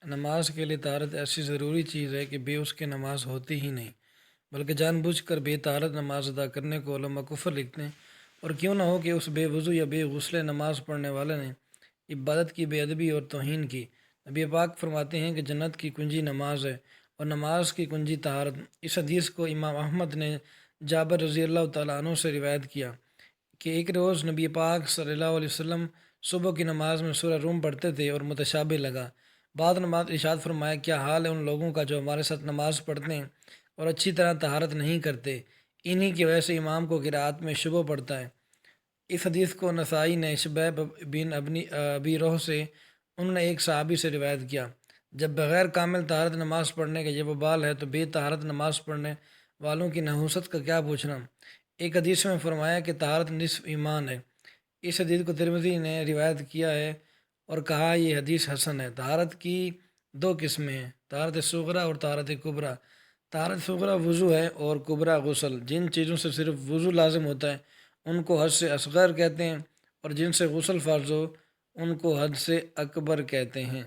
نماز کے لیے طہارت ایسی ضروری چیز ہے کہ بے اس کے نماز ہوتی ہی نہیں، بلکہ جان بوجھ کر بے طہارت نماز ادا کرنے کو علماء کفر لکھتے ہیں، اور کیوں نہ ہو کہ اس بے وضو یا بے غسل نماز پڑھنے والے نے عبادت کی بے ادبی اور توہین کی۔ نبی پاک فرماتے ہیں کہ جنت کی کنجی نماز ہے، اور نماز کی کنجی طہارت۔ اس حدیث کو امام احمد نے جابر رضی اللہ تعالیٰ عنہ سے روایت کیا کہ ایک روز نبی پاک صلی اللہ علیہ وسلم صبح کی نماز میں سورہ روم پڑھتے تھے اور متشابہ لگا۔ بعد نماز ارشاد فرمایا، کیا حال ہے ان لوگوں کا جو ہمارے ساتھ نماز پڑھتے ہیں اور اچھی طرح طہارت نہیں کرتے، انہی کی وجہ سے امام کو قرأت میں شبہ پڑتا ہے۔ اس حدیث کو نسائی نے شبیب بن ابی روح سے، انہوں نے ایک صحابی سے روایت کیا، جب بغیر کامل طہارت نماز پڑھنے کا یہ وبال ہے تو بے طہارت نماز پڑھنے والوں کی نحوست کا کیا پوچھنا۔ ایک حدیث میں فرمایا کہ طہارت نصف ایمان ہے۔ اس حدیث کو ترمذی نے روایت کیا ہے اور کہا یہ حدیث حسن ہے۔ طہارت کی دو قسمیں ہیں، طہارت صغریٰ اور طہارت کبریٰ۔ طہارت صغریٰ وضو ہے اور کبریٰ غسل۔ جن چیزوں سے صرف وضو لازم ہوتا ہے ان کو حد سے اصغر کہتے ہیں، اور جن سے غسل فرض ہو ان کو حد سے اکبر کہتے ہیں۔